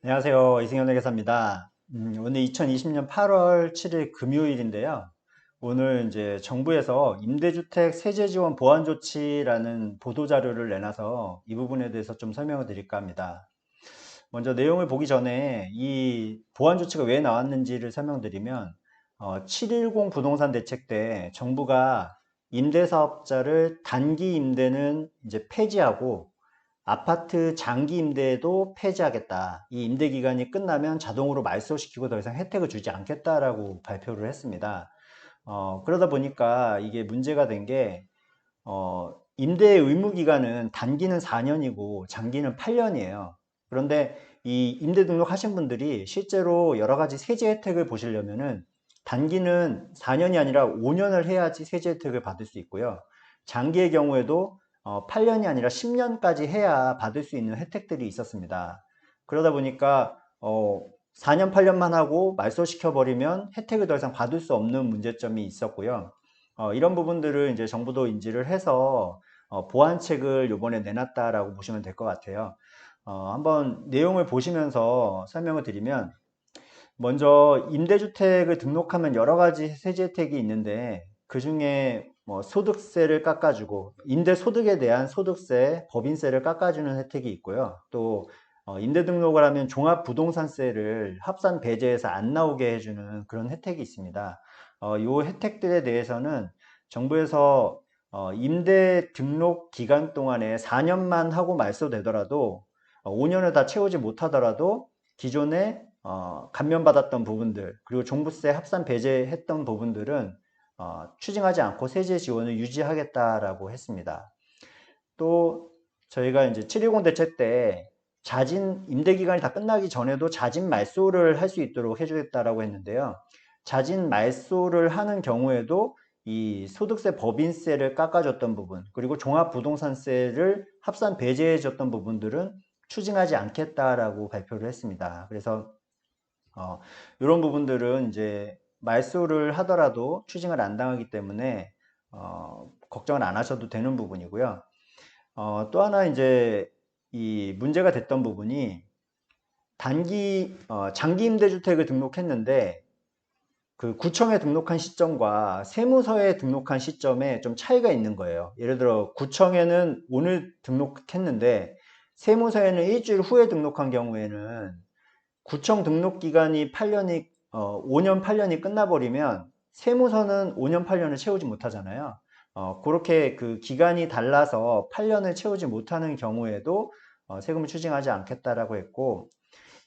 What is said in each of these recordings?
안녕하세요. 이승현 회계사입니다. 오늘 2020년 8월 7일 금요일인데요. 오늘 이제 정부에서 임대주택 세제 지원 보완 조치라는 보도 자료를 내놔서 이 부분에 대해서 좀 설명을 드릴까 합니다. 먼저 내용을 보기 전에 이 보완 조치가 왜 나왔는지를 설명드리면 710 부동산 대책 때 정부가 임대사업자를 단기 임대는 이제 폐지하고 아파트 장기 임대도 폐지하겠다. 이 임대 기간이 끝나면 자동으로 말소시키고 더 이상 혜택을 주지 않겠다라고 발표를 했습니다. 그러다 보니까 이게 문제가 된 게, 임대 의무 기간은 단기는 4년이고 장기는 8년이에요. 그런데 이 임대 등록하신 분들이 실제로 여러 가지 세제 혜택을 보시려면은 단기는 4년이 아니라 5년을 해야지 세제 혜택을 받을 수 있고요. 장기의 경우에도 8년이 아니라 10년까지 해야 받을 수 있는 혜택들이 있었습니다. 그러다 보니까 4년, 8년만 하고 말소시켜 버리면 혜택을 더 이상 받을 수 없는 문제점이 있었고요. 이런 부분들을 이제 정부도 인지를 해서 보완책을 요번에 내놨다라고 보시면 될 것 같아요. 한번 내용을 보시면서 설명을 드리면, 먼저 임대주택을 등록하면 여러 가지 세제 혜택이 있는데 그 중에 뭐 소득세를 깎아주고 임대소득에 대한 소득세, 법인세를 깎아주는 혜택이 있고요. 또 임대 등록을 하면 종합부동산세를 합산 배제해서 안 나오게 해주는 그런 혜택이 있습니다. 이 혜택들에 대해서는 정부에서 임대 등록 기간 동안에 4년만 하고 말소되더라도 5년을 다 채우지 못하더라도 기존에 감면받았던 부분들, 그리고 종부세 합산 배제했던 부분들은 추징하지 않고 세제 지원을 유지하겠다라고 했습니다. 또 저희가 이제 710 대책 때 자진 임대 기간이 다 끝나기 전에도 자진 말소를 할 수 있도록 해주겠다라고 했는데요. 자진 말소를 하는 경우에도 이 소득세 법인세를 깎아줬던 부분, 그리고 종합부동산세를 합산 배제해줬던 부분들은 추징하지 않겠다라고 발표를 했습니다. 그래서 이런 부분들은 이제 말소를 하더라도 추징을 안 당하기 때문에 걱정을 안 하셔도 되는 부분이고요. 또 하나 이제 이 문제가 됐던 부분이 장기 임대주택을 등록했는데 그 구청에 등록한 시점과 세무서에 등록한 시점에 좀 차이가 있는 거예요. 예를 들어 구청에는 오늘 등록했는데 세무서에는 일주일 후에 등록한 경우에는 구청 등록 기간이 5년 8년이 끝나버리면 세무서는 5년 8년을 채우지 못하잖아요. 그렇게 그 기간이 달라서 8년을 채우지 못하는 경우에도 세금을 추징하지 않겠다라고 했고,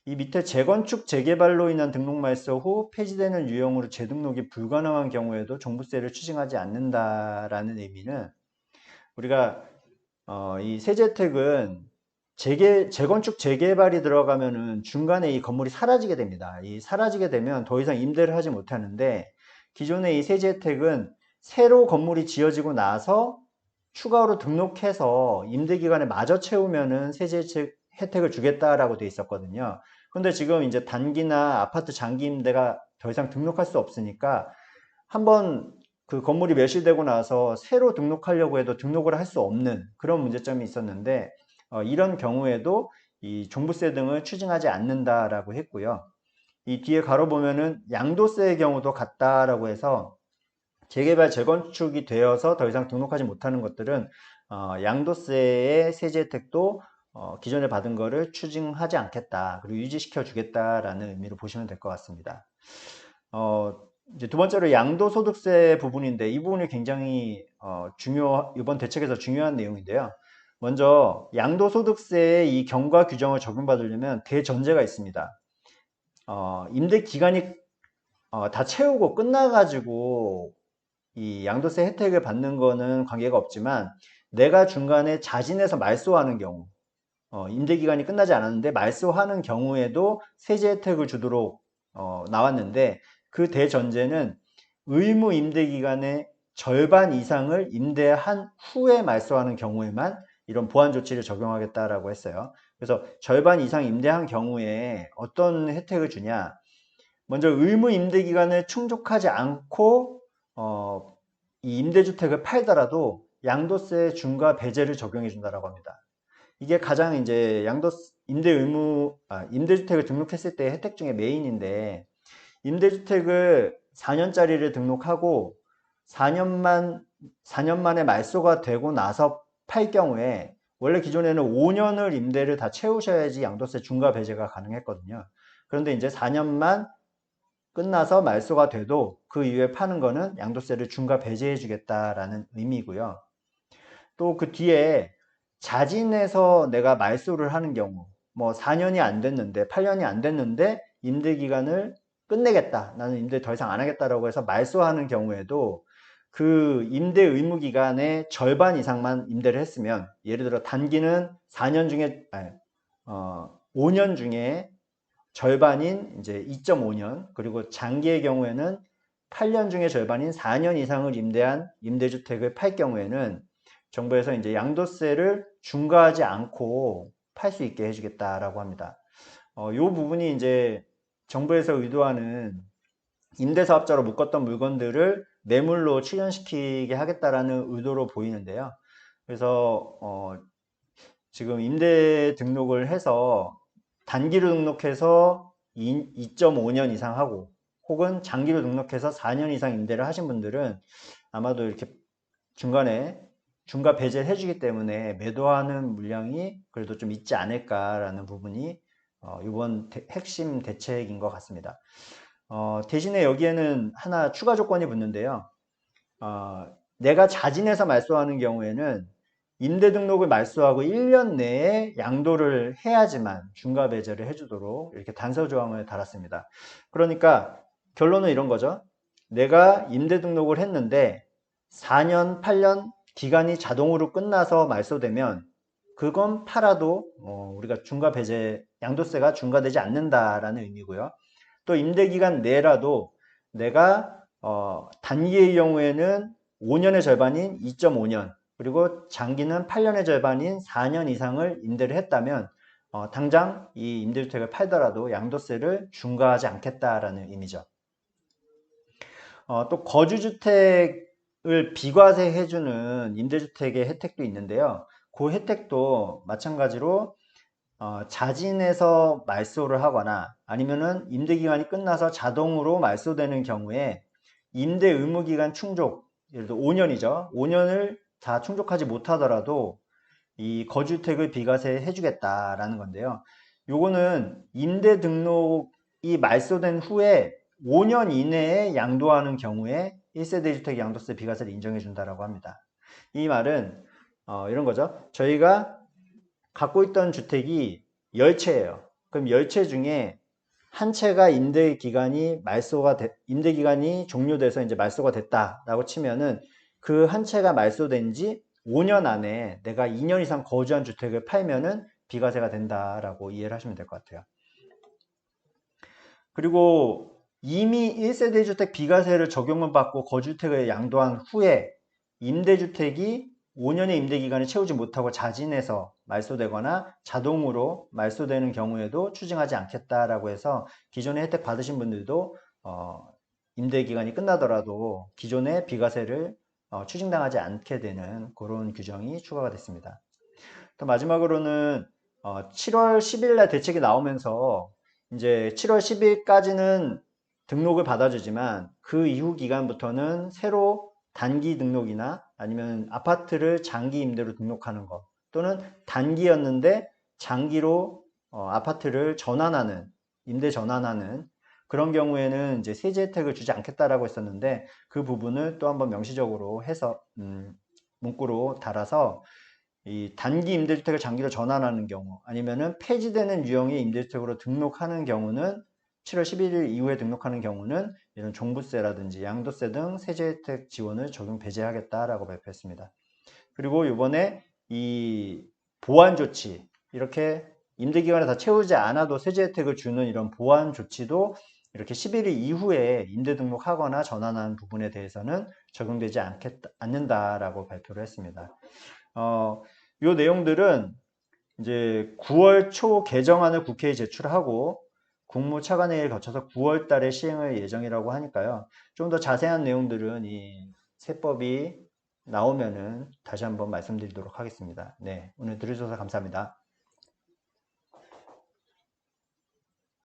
이 밑에 재건축 재개발로 인한 등록 말소 후 폐지되는 유형으로 재등록이 불가능한 경우에도 종부세를 추징하지 않는다라는 의미는, 우리가 이 세제 혜택은 재건축 재개발이 들어가면은 중간에 이 건물이 사라지게 됩니다. 이 사라지게 되면 더 이상 임대를 하지 못하는데, 기존의 이 세제 혜택은 새로 건물이 지어지고 나서 추가로 등록해서 임대 기간에 마저 채우면은 세제 혜택을 주겠다라고 돼 있었거든요. 근데 지금 이제 단기나 아파트 장기 임대가 더 이상 등록할 수 없으니까 한번 그 건물이 매실되고 나서 새로 등록하려고 해도 등록을 할 수 없는 그런 문제점이 있었는데, 이런 경우에도 이 종부세 등을 추징하지 않는다라고 했고요. 이 뒤에 가로 보면은 양도세의 경우도 같다라고 해서 재개발 재건축이 되어서 더 이상 등록하지 못하는 것들은 양도세의 세제 혜택도 기존에 받은 거를 추징하지 않겠다, 그리고 유지시켜 주겠다라는 의미로 보시면 될 것 같습니다. 이제 두 번째로 양도소득세 부분인데, 이 부분이 굉장히 이번 대책에서 중요한 내용인데요. 먼저 양도소득세의 이 경과 규정을 적용받으려면 대전제가 있습니다. 임대 기간이 다 채우고 끝나가지고 이 양도세 혜택을 받는 거는 관계가 없지만, 내가 중간에 자진해서 말소하는 경우, 임대 기간이 끝나지 않았는데 말소하는 경우에도 세제 혜택을 주도록 나왔는데, 그 대전제는 의무 임대 기간의 절반 이상을 임대한 후에 말소하는 경우에만 이런 보완 조치를 적용하겠다라고 했어요. 그래서 절반 이상 임대한 경우에 어떤 혜택을 주냐? 먼저 의무 임대 기간을 충족하지 않고 이 임대주택을 팔더라도 양도세 중과 배제를 적용해 준다라고 합니다. 이게 가장 이제 임대 의무, 임대주택을 등록했을 때 혜택 중에 메인인데, 임대주택을 4년짜리를 등록하고 4년 만에 말소가 되고 나서 팔 경우에 원래 기존에는 5년을 임대를 다 채우셔야지 양도세 중과 배제가 가능했거든요. 그런데 이제 4년만 끝나서 말소가 돼도 그 이후에 파는 거는 양도세를 중과 배제해 주겠다라는 의미고요. 또 그 뒤에 자진해서 내가 말소를 하는 경우, 뭐 4년이 안 됐는데, 8년이 안 됐는데 임대 기간을 끝내겠다, 나는 임대 더 이상 안 하겠다라고 해서 말소하는 경우에도 그 임대 의무 기간의 절반 이상만 임대를 했으면, 예를 들어 단기는 4년 중에 5년 중에 절반인 이제 2.5년, 그리고 장기의 경우에는 8년 중에 절반인 4년 이상을 임대한 임대주택을 팔 경우에는 정부에서 이제 양도세를 중과하지 않고 팔 수 있게 해주겠다라고 합니다. 이 부분이 이제 정부에서 의도하는 임대사업자로 묶었던 물건들을 매물로 출연시키게 하겠다라는 의도로 보이는데요. 그래서 지금 임대 등록을 해서 단기로 등록해서 2.5년 이상 하고, 혹은 장기로 등록해서 4년 이상 임대를 하신 분들은 아마도 이렇게 중간에 중과 배제를 해주기 때문에 매도하는 물량이 그래도 좀 있지 않을까라는 부분이 이번 핵심 대책인 것 같습니다. 대신에 여기에는 하나 추가 조건이 붙는데요. 내가 자진해서 말소하는 경우에는 임대 등록을 말소하고 1년 내에 양도를 해야지만 중과 배제를 해주도록 이렇게 단서 조항을 달았습니다. 그러니까 결론은 이런 거죠. 내가 임대 등록을 했는데 4년, 8년 기간이 자동으로 끝나서 말소되면 그건 팔아도 우리가 중과 배제, 양도세가 중과되지 않는다라는 의미고요. 또 임대 기간 내라도 내가 단기의 경우에는 5년의 절반인 2.5년, 그리고 장기는 8년의 절반인 4년 이상을 임대를 했다면 당장 이 임대주택을 팔더라도 양도세를 중과하지 않겠다라는 의미죠. 또 거주주택을 비과세해주는 임대주택의 혜택도 있는데요. 그 혜택도 마찬가지로 자진해서 말소를 하거나 아니면은 임대기간이 끝나서 자동으로 말소되는 경우에 임대 의무기간 충족, 예를 들어 5년이죠. 5년을 다 충족하지 못하더라도 이 거주택을 비과세 해주겠다라는 건데요. 요거는 임대 등록이 말소된 후에 5년 이내에 양도하는 경우에 1세대 주택 양도세 비과세를 인정해 준다라고 합니다. 이 말은 이런 거죠. 저희가 갖고 있던 주택이 10채예요. 그럼 10채 중에 한 채가 임대 기간이 종료돼서 이제 말소가 됐다라고 치면은 그 한 채가 말소된 지 5년 안에 내가 2년 이상 거주한 주택을 팔면은 비과세가 된다라고 이해를 하시면 될 것 같아요. 그리고 이미 1세대 주택 비과세를 적용을 받고 거주주택을 양도한 후에 임대주택이 5년의 임대기간을 채우지 못하고 자진해서 말소되거나 자동으로 말소되는 경우에도 추징하지 않겠다라고 해서 기존에 혜택 받으신 분들도 임대기간이 끝나더라도 기존의 비과세를 추징당하지 않게 되는 그런 규정이 추가가 됐습니다. 또 마지막으로는 7월 10일 날 대책이 나오면서 이제 7월 10일까지는 등록을 받아주지만 그 이후 기간부터는 새로 단기 등록이나 아니면 아파트를 장기 임대로 등록하는 것, 또는 단기였는데 장기로 아파트를 전환하는, 임대 전환하는 그런 경우에는 이제 세제 혜택을 주지 않겠다라고 했었는데, 그 부분을 또 한번 명시적으로 해서 문구로 달아서 이 단기 임대주택을 장기로 전환하는 경우, 아니면은 폐지되는 유형의 임대주택으로 등록하는 경우는 7월 11일 이후에 등록하는 경우는 이런 종부세라든지 양도세 등 세제 혜택 지원을 적용 배제하겠다라고 발표했습니다. 그리고 이번에 이 보완 조치, 이렇게 임대 기간을 다 채우지 않아도 세제 혜택을 주는 이런 보완 조치도 이렇게 11일 이후에 임대 등록하거나 전환하는 부분에 대해서는 적용되지 않는다라고 발표를 했습니다. 이 내용들은 이제 9월 초 개정안을 국회에 제출하고 국무차관회의를 거쳐서 9월 달에 시행할 예정이라고 하니까요. 좀 더 자세한 내용들은 이 세법이 나오면은 다시 한번 말씀드리도록 하겠습니다. 네, 오늘 들으셔서 감사합니다.